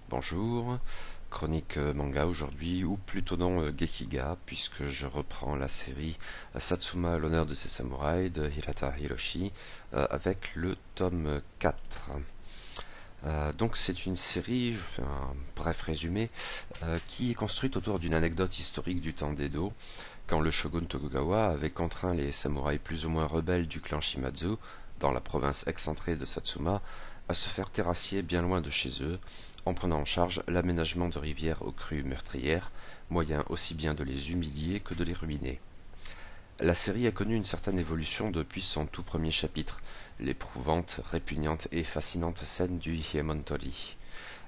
Bonjour, chronique manga aujourd'hui, ou plutôt non Gekiga, puisque je reprends la série Satsuma à l'honneur de ses samouraïs de Hirata Hiroshi avec le tome 4. Donc c'est une série, je fais un bref résumé, qui est construite autour d'une anecdote historique du temps d'Edo, quand le shogun Tokugawa avait contraint les samouraïs plus ou moins rebelles du clan Shimazu, dans la province excentrée de Satsuma, à se faire terrassier bien loin de chez eux, en prenant en charge l'aménagement de rivières aux crues meurtrières, moyen aussi bien de les humilier que de les ruiner. La série a connu une certaine évolution depuis son tout premier chapitre, l'éprouvante, répugnante et fascinante scène du Hiemontori.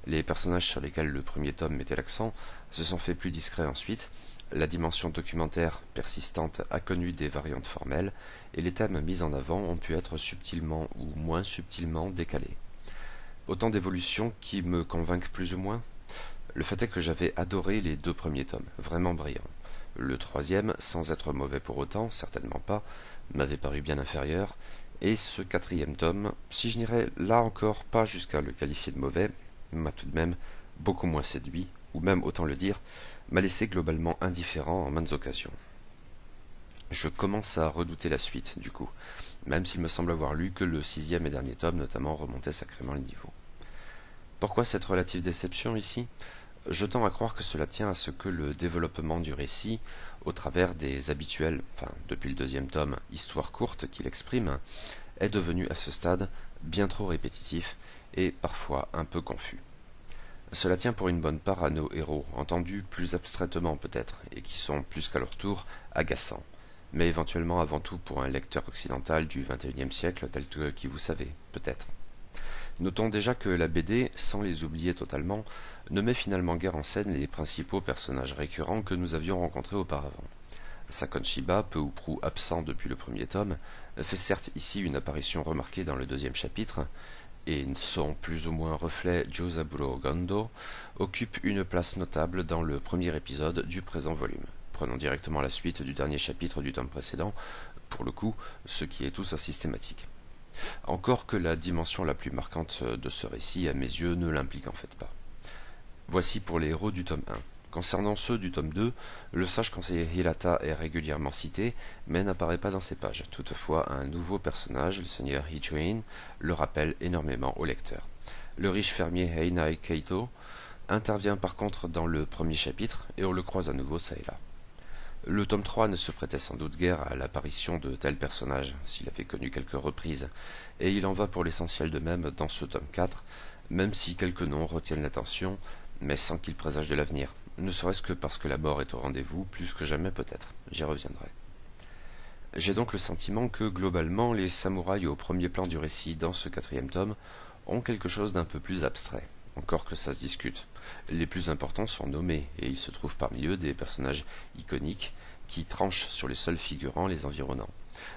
Les personnages sur lesquels le premier tome mettait l'accent se sont fait plus discrets ensuite, la dimension documentaire persistante a connu des variantes formelles, et les thèmes mis en avant ont pu être subtilement ou moins subtilement décalés. Autant d'évolutions qui me convainquent plus ou moins. Le fait est que j'avais adoré les deux premiers tomes, vraiment brillants. Le troisième, sans être mauvais pour autant, certainement pas, m'avait paru bien inférieur, et ce quatrième tome, si je n'irais là encore pas jusqu'à le qualifier de mauvais, m'a tout de même beaucoup moins séduit, ou même, autant le dire, m'a laissé globalement indifférent en maintes occasions. Je commence à redouter la suite, du coup, même s'il me semble avoir lu que le sixième et dernier tome notamment remontait sacrément le niveau. Pourquoi cette relative déception ici? Je tends à croire que cela tient à ce que le développement du récit, au travers des habituelles, enfin depuis le deuxième tome, histoires courtes qu'il exprime, est devenu à ce stade bien trop répétitif et parfois un peu confus. Cela tient pour une bonne part à nos héros, entendus plus abstraitement peut-être, et qui sont plus qu'à leur tour agaçants, mais éventuellement avant tout pour un lecteur occidental du XXIe siècle tel que qui vous savez, peut-être. Notons déjà que la BD, sans les oublier totalement, ne met finalement guère en scène les principaux personnages récurrents que nous avions rencontrés auparavant. Sakon Shiba, peu ou prou absent depuis le premier tome, fait certes ici une apparition remarquée dans le deuxième chapitre, et son plus ou moins reflet Josaburo Gondo occupe une place notable dans le premier épisode du présent volume. Prenons directement la suite du dernier chapitre du tome précédent, pour le coup, ce qui est tout sauf systématique. Encore que la dimension la plus marquante de ce récit, à mes yeux, ne l'implique en fait pas. Voici pour les héros du tome 1. Concernant ceux du tome 2, le sage conseiller Hirata est régulièrement cité, mais n'apparaît pas dans ces pages. Toutefois, un nouveau personnage, le seigneur Hichuin, le rappelle énormément au lecteur. Le riche fermier Heinai Keito intervient par contre dans le premier chapitre, et on le croise à nouveau ça et là. Le tome 3 ne se prêtait sans doute guère à l'apparition de tels personnages, s'il avait connu quelques reprises, et il en va pour l'essentiel de même dans ce tome 4, même si quelques noms retiennent l'attention, mais sans qu'ils présagent de l'avenir, ne serait-ce que parce que la mort est au rendez-vous, plus que jamais peut-être, j'y reviendrai. J'ai donc le sentiment que, globalement, les samouraïs au premier plan du récit dans ce quatrième tome ont quelque chose d'un peu plus abstrait, encore que ça se discute. Les plus importants sont nommés, et il se trouve parmi eux des personnages iconiques qui tranchent sur les seuls figurants les environnants.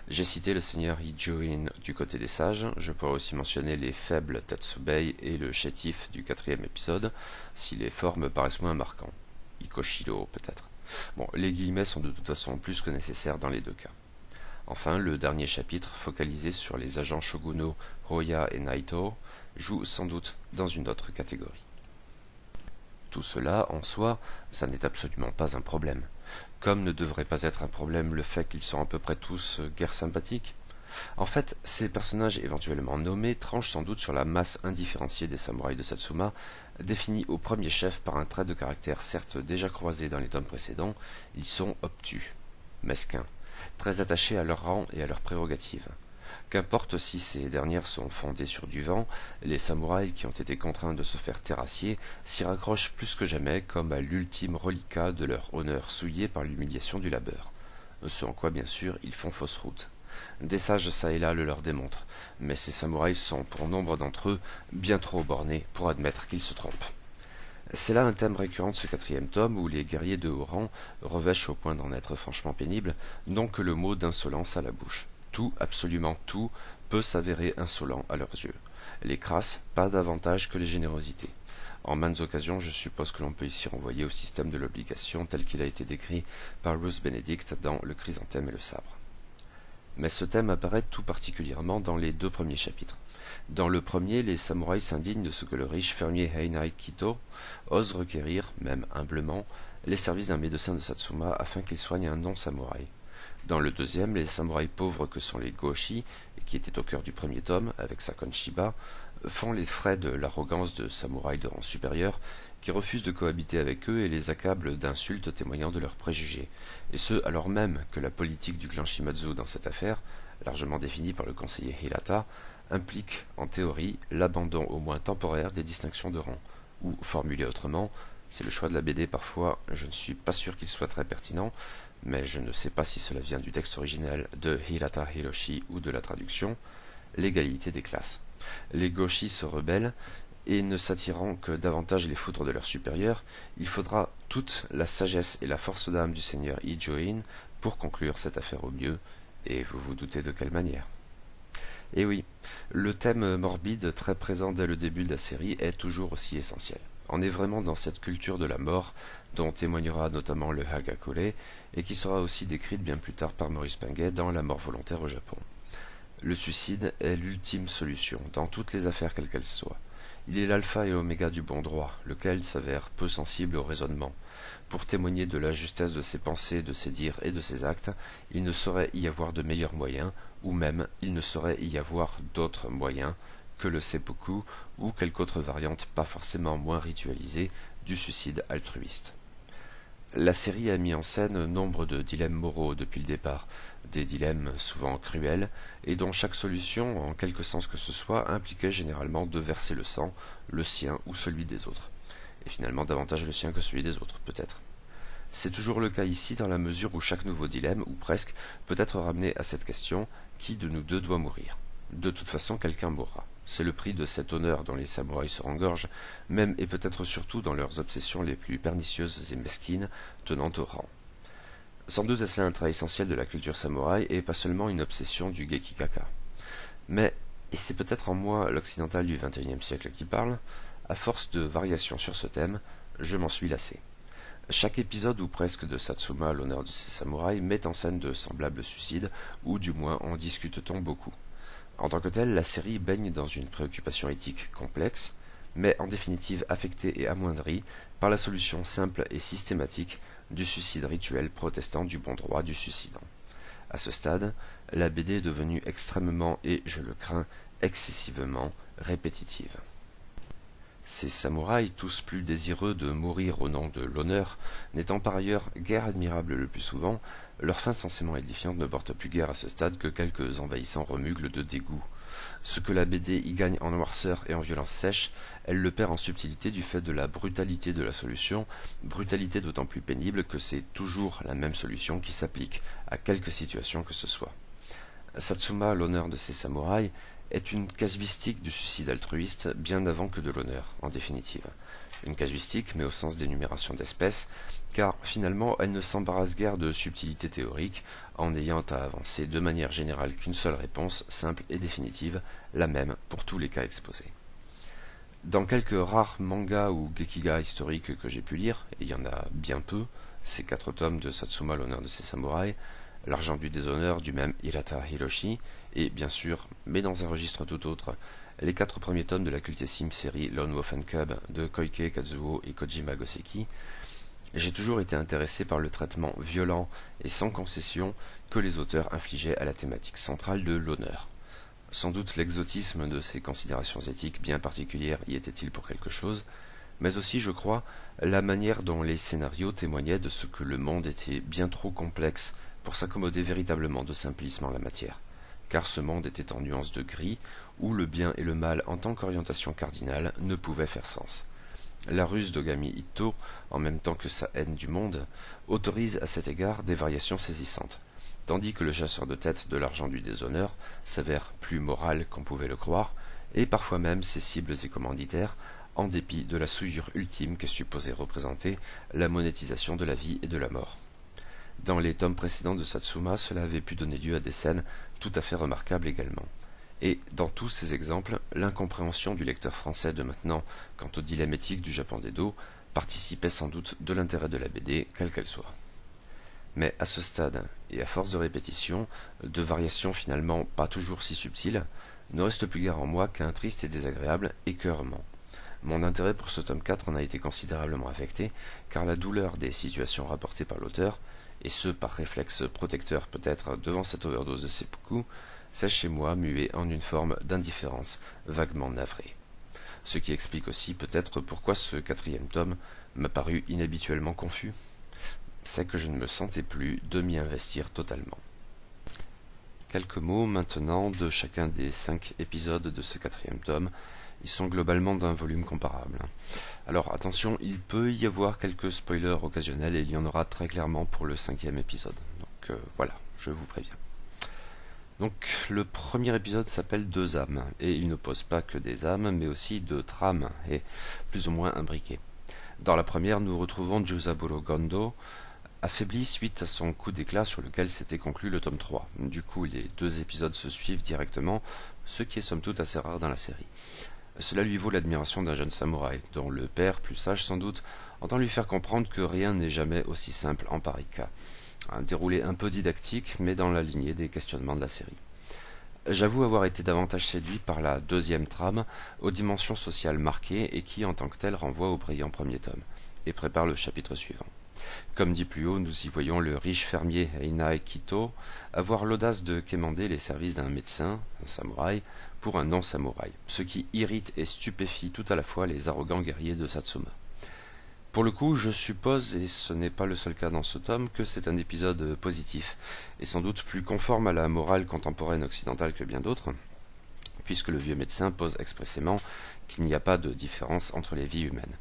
J'ai cité le seigneur Hijuin du côté des sages, je pourrais aussi mentionner les faibles Tatsubei et le chétif du quatrième épisode, si les formes paraissent moins marquants. Ikoshiro peut-être. Bon, les guillemets sont de toute façon plus que nécessaires dans les deux cas. Enfin, le dernier chapitre, focalisé sur les agents shogunaux Hoya et Naito, joue sans doute dans une autre catégorie. Tout cela, en soi, ça n'est absolument pas un problème. Comme ne devrait pas être un problème le fait qu'ils sont à peu près tous guère sympathiques. En fait, ces personnages éventuellement nommés tranchent sans doute sur la masse indifférenciée des samouraïs de Satsuma, définis au premier chef par un trait de caractère certes déjà croisé dans les tomes précédents, ils sont obtus, mesquins, très attachés à leur rang et à leurs prérogatives. Qu'importe si ces dernières sont fondées sur du vent, les samouraïs qui ont été contraints de se faire terrassier s'y raccrochent plus que jamais comme à l'ultime reliquat de leur honneur souillé par l'humiliation du labeur. Ce en quoi, bien sûr, ils font fausse route. Des sages çà et là le leur démontrent, mais ces samouraïs sont, pour nombre d'entre eux, bien trop bornés pour admettre qu'ils se trompent. C'est là un thème récurrent de ce quatrième tome où les guerriers de haut rang revêchent au point d'en être franchement pénibles, n'ont que le mot d'insolence à la bouche. Tout, absolument tout, peut s'avérer insolent à leurs yeux. Les crasses, pas davantage que les générosités. En maintes occasions, je suppose que l'on peut ici renvoyer au système de l'obligation tel qu'il a été décrit par Ruth Benedict dans Le Chrysanthème et le sabre. Mais ce thème apparaît tout particulièrement dans les 2 premiers chapitres. Dans le premier, les samouraïs s'indignent de ce que le riche fermier Heinai Kito ose requérir, même humblement, les services d'un médecin de Satsuma afin qu'il soigne un non-samouraï. Dans le deuxième, les samouraïs pauvres que sont les Goshi, qui étaient au cœur du premier tome, avec Sakon Shiba, font les frais de l'arrogance de samouraïs de rang supérieur qui refusent de cohabiter avec eux et les accablent d'insultes témoignant de leurs préjugés, et ce alors même que la politique du clan Shimazu dans cette affaire, largement définie par le conseiller Hirata, implique en théorie l'abandon au moins temporaire des distinctions de rang, ou formulé autrement, c'est le choix de la BD parfois, je ne suis pas sûr qu'il soit très pertinent, mais je ne sais pas si cela vient du texte original de Hirata Hiroshi ou de la traduction, l'égalité des classes. Les Goshi se rebellent, et ne s'attirant que davantage les foudres de leurs supérieurs, il faudra toute la sagesse et la force d'âme du seigneur Ijoin pour conclure cette affaire au mieux, et vous vous doutez de quelle manière. Et oui, le thème morbide très présent dès le début de la série est toujours aussi essentiel. On est vraiment dans cette culture de la mort, dont témoignera notamment le Hagakure, et qui sera aussi décrite bien plus tard par Maurice Pinguet dans La mort volontaire au Japon. Le suicide est l'ultime solution, dans toutes les affaires quelles qu'elles soient. Il est l'alpha et oméga du bon droit, lequel s'avère peu sensible au raisonnement. Pour témoigner de la justesse de ses pensées, de ses dires et de ses actes, il ne saurait y avoir de meilleurs moyens, ou même il ne saurait y avoir d'autres moyens que le seppuku ou quelque autre variante pas forcément moins ritualisée du suicide altruiste. La série a mis en scène nombre de dilemmes moraux depuis le départ, des dilemmes souvent cruels, et dont chaque solution, en quelque sens que ce soit, impliquait généralement de verser le sang, le sien ou celui des autres. Et finalement davantage le sien que celui des autres, peut-être. C'est toujours le cas ici dans la mesure où chaque nouveau dilemme, ou presque, peut être ramené à cette question, qui de nous deux doit mourir? De toute façon, quelqu'un mourra. C'est le prix de cet honneur dont les samouraïs se rengorgent, même et peut-être surtout dans leurs obsessions les plus pernicieuses et mesquines, tenant au rang. Sans doute est-ce là un trait essentiel de la culture samouraï et pas seulement une obsession du Gekikaka. Mais, et c'est peut-être en moi l'occidental du XXIe siècle qui parle, à force de variations sur ce thème, je m'en suis lassé. Chaque épisode ou presque de Satsuma à l'honneur de ses samouraïs met en scène de semblables suicides, ou du moins en discute-t-on beaucoup. En tant que telle, la série baigne dans une préoccupation éthique complexe, mais en définitive affectée et amoindrie par la solution simple et systématique du suicide rituel protestant du bon droit du suicidant. À ce stade, la BD est devenue extrêmement et, je le crains, excessivement répétitive. Ces samouraïs, tous plus désireux de mourir au nom de l'honneur, n'étant par ailleurs guère admirables le plus souvent, leur fin censément édifiante ne porte plus guère à ce stade que quelques envahissants remugles de dégoût. Ce que la BD y gagne en noirceur et en violence sèche, elle le perd en subtilité du fait de la brutalité de la solution, brutalité d'autant plus pénible que c'est toujours la même solution qui s'applique à quelque situation que ce soit. Satsuma, l'honneur de ses samouraïs, est une casuistique du suicide altruiste bien avant que de l'honneur, en définitive. Une casuistique, mais au sens d'énumération d'espèces, car finalement elle ne s'embarrasse guère de subtilité théorique, en n'ayant à avancer de manière générale qu'une seule réponse, simple et définitive, la même pour tous les cas exposés. Dans quelques rares mangas ou gekiga historiques que j'ai pu lire, et il y en a bien peu, ces 4 tomes de Satsuma, l'honneur de ses samouraïs, L'argent du déshonneur du même Hirata Hiroshi, et bien sûr, mais dans un registre tout autre, les 4 premiers tomes de la cultissime série Lone Wolf and Cub de Koike Kazuo et Kojima Goseki, j'ai toujours été intéressé par le traitement violent et sans concession que les auteurs infligeaient à la thématique centrale de l'honneur. Sans doute l'exotisme de ces considérations éthiques bien particulières y était-il pour quelque chose, mais aussi, je crois, la manière dont les scénarios témoignaient de ce que le monde était bien trop complexe pour s'accommoder véritablement de simplisme en la matière, car ce monde était en nuances de gris, où le bien et le mal en tant qu'orientation cardinale ne pouvaient faire sens. La ruse d'Ogami Itto, en même temps que sa haine du monde, autorise à cet égard des variations saisissantes, tandis que le chasseur de tête de l'argent du déshonneur s'avère plus moral qu'on pouvait le croire, et parfois même ses cibles et commanditaires, en dépit de la souillure ultime que supposait représenter la monétisation de la vie et de la mort. Dans les tomes précédents de Satsuma, cela avait pu donner lieu à des scènes tout à fait remarquables également. Et, dans tous ces exemples, l'incompréhension du lecteur français de maintenant quant au dilemme éthique du Japon d'Edo participait sans doute de l'intérêt de la BD, quelle qu'elle soit. Mais à ce stade, et à force de répétition, de variations finalement pas toujours si subtiles, ne reste plus guère en moi qu'un triste et désagréable écœurement. Mon intérêt pour ce tome 4 en a été considérablement affecté, car la douleur des situations rapportées par l'auteur, et ce par réflexe protecteur peut-être devant cette overdose de seppuku, s'est chez moi mué en une forme d'indifférence vaguement navrée. Ce qui explique aussi peut-être pourquoi ce quatrième tome m'a paru inhabituellement confus. C'est que je ne me sentais plus de m'y investir totalement. Quelques mots maintenant de chacun des 5 épisodes de ce quatrième tome. Ils sont globalement d'un volume comparable. Alors attention, il peut y avoir quelques spoilers occasionnels et il y en aura très clairement pour le 5e épisode. Donc voilà, je vous préviens. Donc le premier épisode s'appelle Deux âmes, et il n'oppose pas que des âmes, mais aussi deux trames, et plus ou moins imbriquées. Dans la première, nous retrouvons Juzaburo Gondo, affaibli suite à son coup d'éclat sur lequel s'était conclu le tome 3. Du coup, les deux épisodes se suivent directement, ce qui est somme toute assez rare dans la série. Cela lui vaut l'admiration d'un jeune samouraï, dont le père, plus sage sans doute, entend lui faire comprendre que rien n'est jamais aussi simple en pareil cas. Un déroulé un peu didactique, mais dans la lignée des questionnements de la série. J'avoue avoir été davantage séduit par la deuxième trame, aux dimensions sociales marquées et qui, en tant que telle, renvoie au brillant premier tome, et prépare le chapitre suivant. Comme dit plus haut, nous y voyons le riche fermier Einai Kito avoir l'audace de quémander les services d'un médecin, un samouraï, pour un non-samouraï, ce qui irrite et stupéfie tout à la fois les arrogants guerriers de Satsuma. Pour le coup, je suppose, et ce n'est pas le seul cas dans ce tome, que c'est un épisode positif, et sans doute plus conforme à la morale contemporaine occidentale que bien d'autres, puisque le vieux médecin pose expressément qu'il n'y a pas de différence entre les vies humaines.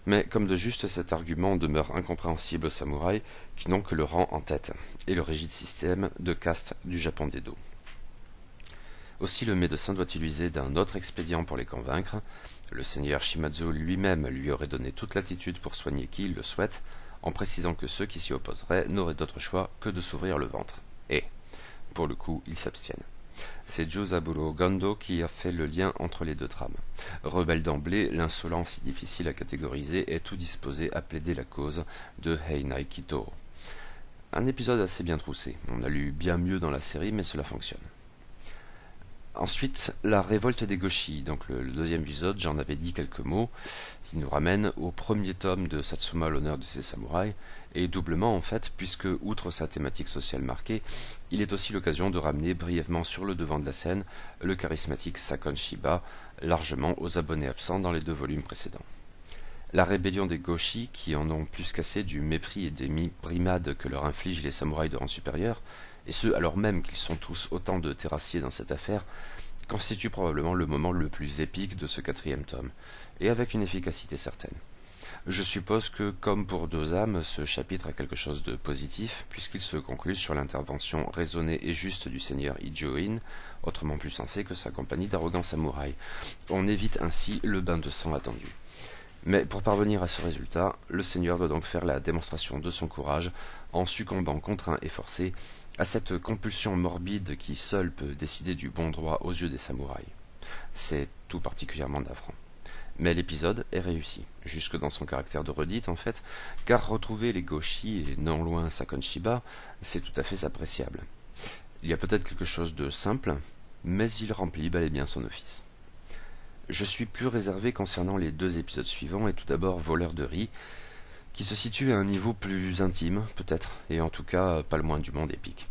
Mais comme de juste, cet argument demeure incompréhensible aux samouraïs qui n'ont que le rang en tête, et le rigide système de caste du Japon d'Edo. Aussi le médecin doit-il user d'un autre expédient pour les convaincre. Le seigneur Shimazu lui-même lui aurait donné toute latitude pour soigner qui il le souhaite, en précisant que ceux qui s'y opposeraient n'auraient d'autre choix que de s'ouvrir le ventre. Et, pour le coup, ils s'abstiennent. C'est Juzaburo Gondo qui a fait le lien entre les deux trames. Rebelle d'emblée, l'insolent si difficile à catégoriser est tout disposé à plaider la cause de Einai Kito. Un épisode assez bien troussé. On a lu bien mieux dans la série, mais cela fonctionne. Ensuite, la révolte des Goshi, donc le deuxième épisode, j'en avais dit quelques mots. Il nous ramène au premier tome de Satsuma, l'honneur de ses samouraïs, et doublement en fait, puisque, outre sa thématique sociale marquée, il est aussi l'occasion de ramener brièvement sur le devant de la scène le charismatique Sakon Shiba, largement aux abonnés absents dans les deux volumes précédents. La rébellion des Goshi, qui en ont plus qu'assez du mépris et des brimades que leur infligent les samouraïs de rang supérieur, et ce alors même qu'ils sont tous autant de terrassiers dans cette affaire, constitue probablement le moment le plus épique de ce quatrième tome, et avec une efficacité certaine. Je suppose que, comme pour Deux âmes, ce chapitre a quelque chose de positif, puisqu'il se conclut sur l'intervention raisonnée et juste du seigneur Ijo-in, autrement plus sensé que sa compagnie d'arrogants samouraïs. On évite ainsi le bain de sang attendu. Mais pour parvenir à ce résultat, le seigneur doit donc faire la démonstration de son courage, en succombant contraint et forcé à cette compulsion morbide qui seule peut décider du bon droit aux yeux des samouraïs. C'est tout particulièrement navrant. Mais l'épisode est réussi, jusque dans son caractère de redite en fait, car retrouver les Goshi et non loin Sakon Shiba, c'est tout à fait appréciable. Il y a peut-être quelque chose de simple, mais il remplit bel et bien son office. Je suis plus réservé concernant les deux épisodes suivants, et tout d'abord Voleur de riz, qui se situe à un niveau plus intime, peut-être, et en tout cas pas le moins du monde épique.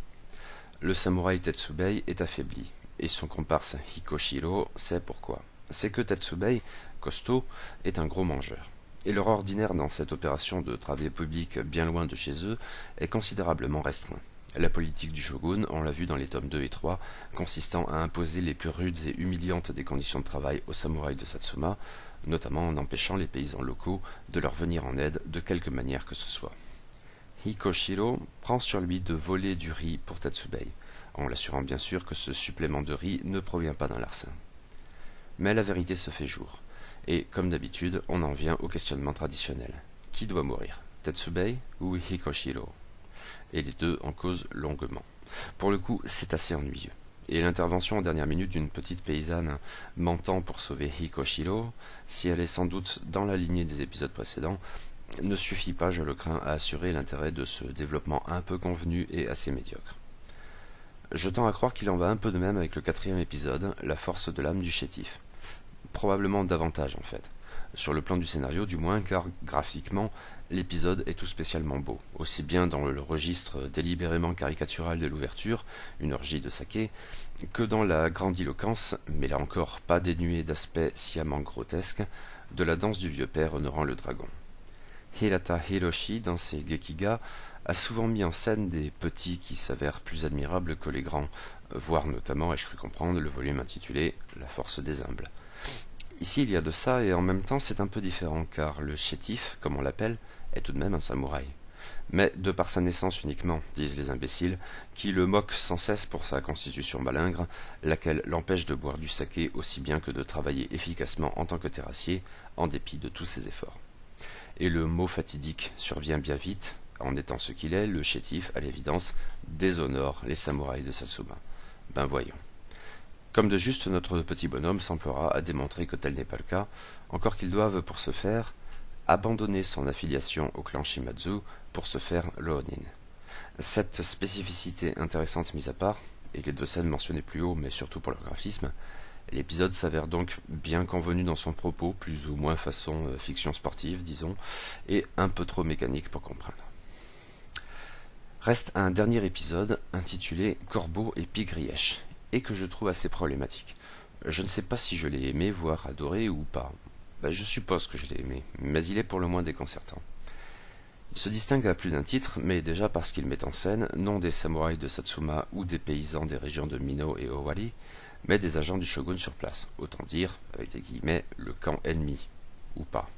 Le samouraï Tetsubei est affaibli, et son comparse Hikoshiro sait pourquoi. C'est que Tetsubei, costaud, est un gros mangeur. Et leur ordinaire dans cette opération de travail public bien loin de chez eux est considérablement restreint. La politique du shogun, on l'a vu dans les tomes 2 et 3, consistant à imposer les plus rudes et humiliantes des conditions de travail aux samouraïs de Satsuma, notamment en empêchant les paysans locaux de leur venir en aide de quelque manière que ce soit. Hikoshiro prend sur lui de voler du riz pour Tetsubei, en l'assurant bien sûr que ce supplément de riz ne provient pas d'un larcin. Mais la vérité se fait jour, et comme d'habitude, on en vient au questionnement traditionnel. Qui doit mourir, Tetsubei ou Hikoshiro? Et les deux en causent longuement. Pour le coup, c'est assez ennuyeux. Et l'intervention en dernière minute d'une petite paysanne mentant pour sauver Hikoshiro, si elle est sans doute dans la lignée des épisodes précédents, ne suffit pas, je le crains, à assurer l'intérêt de ce développement un peu convenu et assez médiocre. Je tends à croire qu'il en va un peu de même avec le quatrième épisode, La force de l'âme du chétif. Probablement davantage en fait. Sur le plan du scénario du moins, car graphiquement, l'épisode est tout spécialement beau, aussi bien dans le registre délibérément caricatural de l'ouverture, une orgie de saké, que dans la grandiloquence, mais là encore pas dénuée d'aspect sciemment grotesque, de la danse du vieux père honorant le dragon. Hirata Hiroshi, dans ses Gekiga, a souvent mis en scène des petits qui s'avèrent plus admirables que les grands, voire notamment, ai-je cru comprendre, le volume intitulé La force des humbles. Ici il y a de ça, et en même temps c'est un peu différent, car le chétif, comme on l'appelle, est tout de même un samouraï. Mais de par sa naissance uniquement, disent les imbéciles, qui le moquent sans cesse pour sa constitution malingre, laquelle l'empêche de boire du saké aussi bien que de travailler efficacement en tant que terrassier, en dépit de tous ses efforts. Et le mot fatidique survient bien vite, en étant ce qu'il est, le chétif, à l'évidence, déshonore les samouraïs de Satsuma. Ben voyons. Comme de juste, notre petit bonhomme s'emploiera à démontrer que tel n'est pas le cas, encore qu'ils doivent, pour ce faire, abandonner son affiliation au clan Shimazu pour se faire Ronin. Cette spécificité intéressante mise à part, et les deux scènes mentionnées plus haut, mais surtout pour leur graphisme, l'épisode s'avère donc bien convenu dans son propos, plus ou moins façon fiction sportive, disons, et un peu trop mécanique pour comprendre. Reste un dernier épisode intitulé Corbeau et Pigrièche, et que je trouve assez problématique. Je ne sais pas si je l'ai aimé, voire adoré ou pas. Je suppose que je l'ai aimé, mais il est pour le moins déconcertant. Il se distingue à plus d'un titre, mais déjà parce qu'il met en scène non des samouraïs de Satsuma ou des paysans des régions de Mino et Owari, mais des agents du shogun sur place, autant dire, avec des guillemets, le camp ennemi, ou pas.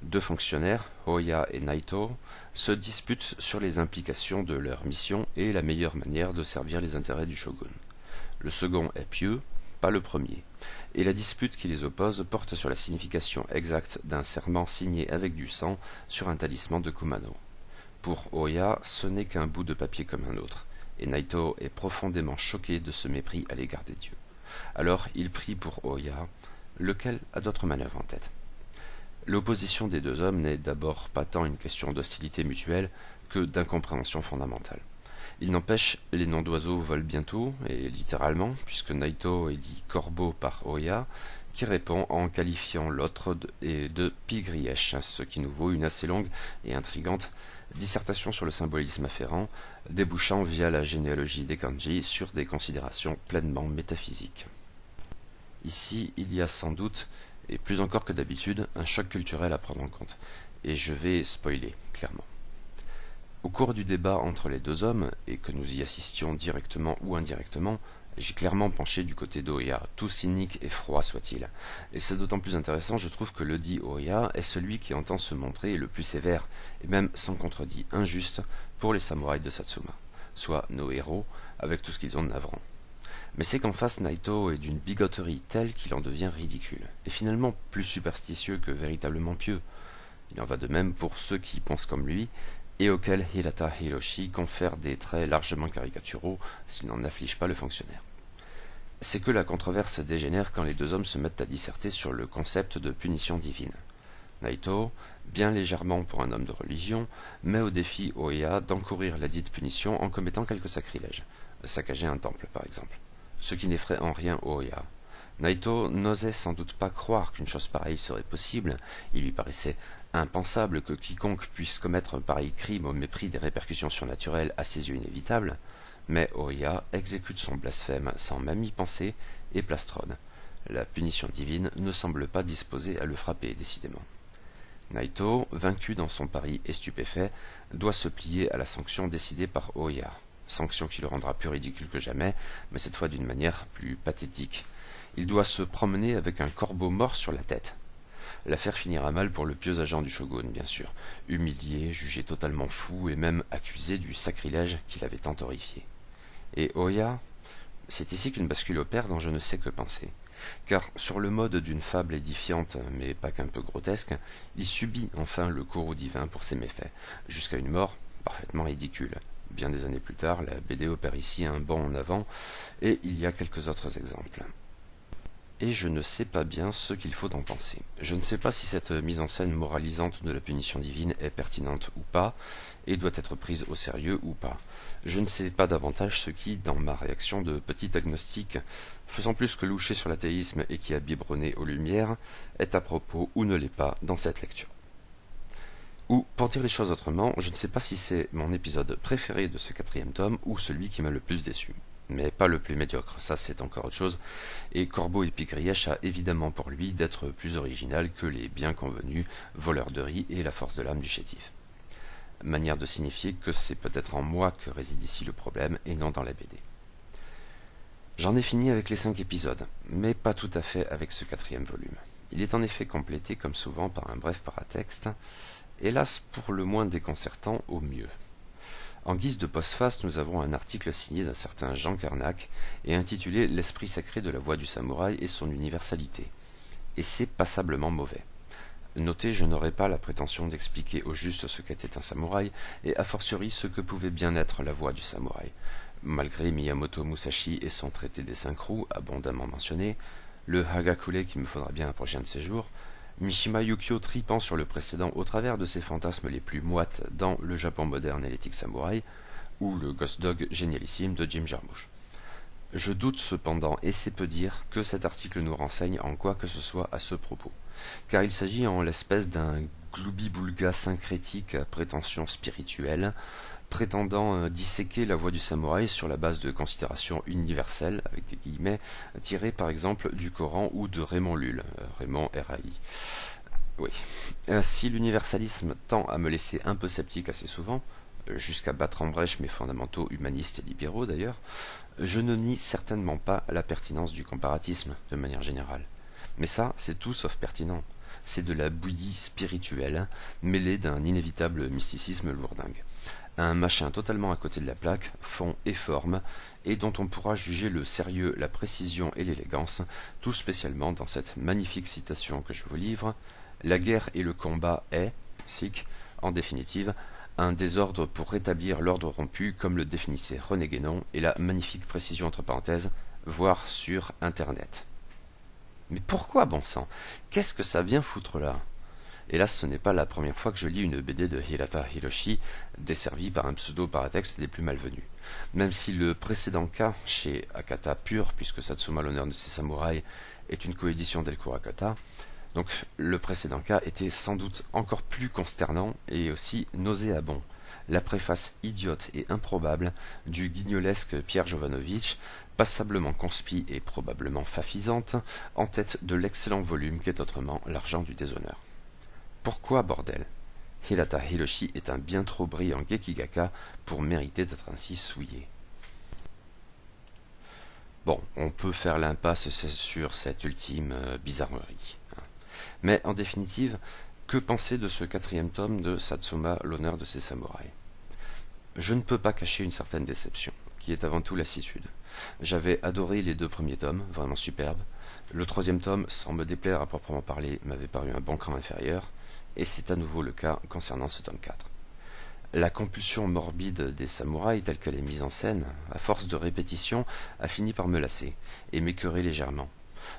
Deux fonctionnaires, Oya et Naito, se disputent sur les implications de leur mission et la meilleure manière de servir les intérêts du shogun. Le second est pieux, pas le premier, et la dispute qui les oppose porte sur la signification exacte d'un serment signé avec du sang sur un talisman de Kumano. Pour Oya, ce n'est qu'un bout de papier comme un autre, et Naito est profondément choqué de ce mépris à l'égard des dieux. Alors il prie pour Oya, lequel a d'autres manœuvres en tête. L'opposition des deux hommes n'est d'abord pas tant une question d'hostilité mutuelle que d'incompréhension fondamentale. Il n'empêche, les noms d'oiseaux volent bientôt, et littéralement, puisque Naito est dit corbeau par Oya, qui répond en qualifiant l'autre de pigrièche, ce qui nous vaut une assez longue et intrigante dissertation sur le symbolisme afférent, débouchant via la généalogie des kanji sur des considérations pleinement métaphysiques. Ici, il y a sans doute, et plus encore que d'habitude, un choc culturel à prendre en compte, et je vais spoiler, clairement. Au cours du débat entre les deux hommes, et que nous y assistions directement ou indirectement, j'ai clairement penché du côté d'Oya, tout cynique et froid soit-il. Et c'est d'autant plus intéressant, je trouve, que le dit Oya est celui qui entend se montrer le plus sévère, et même sans contredit injuste, pour les samouraïs de Satsuma, soit nos héros, avec tout ce qu'ils ont de navrant. Mais c'est qu'en face, Naito est d'une bigoterie telle qu'il en devient ridicule, et finalement plus superstitieux que véritablement pieux. Il en va de même pour ceux qui pensent comme lui, et auxquels Hirata Hiroshi confère des traits largement caricaturaux s'il n'en afflige pas le fonctionnaire. C'est que la controverse dégénère quand les deux hommes se mettent à disserter sur le concept de punition divine. Naito, bien légèrement pour un homme de religion, met au défi Oya d'encourir la dite punition en commettant quelques sacrilèges, saccager un temple par exemple, ce qui n'effraie en rien Oya. Naito n'osait sans doute pas croire qu'une chose pareille serait possible, il lui paraissait impensable que quiconque puisse commettre un pareil crime au mépris des répercussions surnaturelles à ses yeux inévitables, mais Oya exécute son blasphème sans même y penser et plastronne. La punition divine ne semble pas disposée à le frapper, décidément. Naito, vaincu dans son pari et stupéfait, doit se plier à la sanction décidée par Oya, sanction qui le rendra plus ridicule que jamais, mais cette fois d'une manière plus pathétique. Il doit se promener avec un corbeau mort sur la tête. L'affaire finira mal pour le pieux agent du shogun, bien sûr, humilié, jugé totalement fou et même accusé du sacrilège qui l'avait tant horrifié. Et Oya, c'est ici qu'une bascule opère dont je ne sais que penser. Car sur le mode d'une fable édifiante, mais pas qu'un peu grotesque, il subit enfin le courroux divin pour ses méfaits, jusqu'à une mort parfaitement ridicule. Bien des années plus tard, la BD opère ici un bond en avant, et il y a quelques autres exemples. et je ne sais pas bien ce qu'il faut en penser. Je ne sais pas si cette mise en scène moralisante de la punition divine est pertinente ou pas, et doit être prise au sérieux ou pas. Je ne sais pas davantage ce qui, dans ma réaction de petit agnostique, faisant plus que loucher sur l'athéisme et qui a biberonné aux lumières, est à propos ou ne l'est pas dans cette lecture. Ou, pour dire les choses autrement, je ne sais pas si c'est mon épisode préféré de ce 4e tome ou celui qui m'a le plus déçu. Mais pas le plus médiocre, ça c'est encore autre chose, et Corbeau et Pigrièche a évidemment pour lui d'être plus original que les bien convenus voleurs de riz et la force de l'âme du chétif. Manière de signifier que c'est peut-être en moi que réside ici le problème et non dans la BD. J'en ai fini avec les 5 épisodes, mais pas tout à fait avec ce 4e volume. Il est en effet complété comme souvent par un bref paratexte, hélas pour le moins déconcertant au mieux. En guise de postface, nous avons un article signé d'un certain Jean Carnac et intitulé « L'esprit sacré de la voix du samouraï et son universalité ». Et c'est passablement mauvais. Notez, je n'aurai pas la prétention d'expliquer au juste ce qu'était un samouraï, et a fortiori ce que pouvait bien être la voix du samouraï. Malgré Miyamoto Musashi et son traité des 5 roues, abondamment mentionné, le Hagakure qui me faudra bien un prochain de ces jours, Mishima Yukio tripant sur le précédent au travers de ses fantasmes les plus moites dans le Japon moderne et l'éthique samouraï, ou le Ghost Dog génialissime de Jim Jarmusch. Je doute cependant, et c'est peu dire, que cet article nous renseigne en quoi que ce soit à ce propos, car il s'agit en l'espèce d'un gloubi-boulga syncrétique à prétention spirituelle, prétendant disséquer la voix du samouraï sur la base de considérations universelles, avec des guillemets, tirées par exemple du Coran ou de Raymond Lull, Raymond R.A.I. Oui. Si l'universalisme tend à me laisser un peu sceptique assez souvent, jusqu'à battre en brèche mes fondamentaux humanistes et libéraux d'ailleurs, je ne nie certainement pas la pertinence du comparatisme de manière générale. Mais ça, c'est tout sauf pertinent. C'est de la bouillie spirituelle, mêlée d'un inévitable mysticisme lourdingue. Un machin totalement à côté de la plaque, fond et forme, et dont on pourra juger le sérieux, la précision et l'élégance, tout spécialement dans cette magnifique citation que je vous livre. La guerre et le combat est, en définitive, un désordre pour rétablir l'ordre rompu, comme le définissait René Guénon, et la magnifique précision entre parenthèses, voir sur Internet. Mais pourquoi, bon sang? Qu'est-ce que ça vient foutre là? Hélas, ce n'est pas la première fois que je lis une BD de Hirata Hiroshi, desservie par un pseudo-paratexte des plus malvenus. Même si le précédent cas, chez Akata Pure, puisque Satsuma l'honneur de ses samouraïs est une coédition d'Elkuro Akata, donc le précédent cas était sans doute encore plus consternant et aussi nauséabond. La préface idiote et improbable du guignolesque Pierre Jovanovic, passablement conspi et probablement fafisante, en tête de l'excellent volume qu'est autrement L'argent du déshonneur. Pourquoi, bordel? Hirata Hiroshi est un bien trop brillant Gekigaka pour mériter d'être ainsi souillé. Bon, on peut faire l'impasse sur cette ultime bizarrerie. Mais en définitive, que penser de ce 4e tome de Satsuma, l'honneur de ses samouraïs? Je ne peux pas cacher une certaine déception, qui est avant tout lassitude. J'avais adoré les 2 premiers tomes, vraiment superbes. Le 3e tome, sans me déplaire à proprement parler, m'avait paru un bon cran inférieur, et c'est à nouveau le cas concernant ce tome 4. La compulsion morbide des samouraïs telle qu'elle est mise en scène, à force de répétition, a fini par me lasser, et m'écœurer légèrement.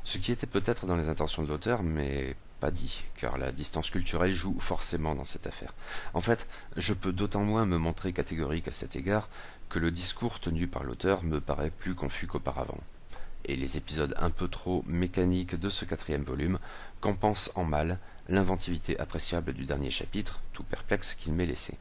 Ce qui était peut-être dans les intentions de l'auteur, mais pas dit, car la distance culturelle joue forcément dans cette affaire. En fait, je peux d'autant moins me montrer catégorique à cet égard que le discours tenu par l'auteur me paraît plus confus qu'auparavant. Et les épisodes un peu trop mécaniques de ce 4e volume compensent en mal l'inventivité appréciable du dernier chapitre, tout perplexe qu'il m'est laissé.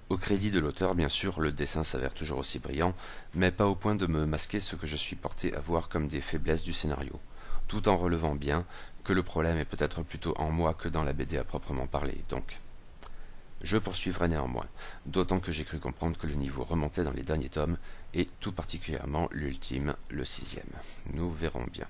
Au crédit de l'auteur, bien sûr, le dessin s'avère toujours aussi brillant, mais pas au point de me masquer ce que je suis porté à voir comme des faiblesses du scénario, tout en relevant bien que le problème est peut-être plutôt en moi que dans la BD à proprement parler, donc. Je poursuivrai néanmoins, d'autant que j'ai cru comprendre que le niveau remontait dans les derniers tomes, et tout particulièrement l'ultime, le 6e. Nous verrons bien.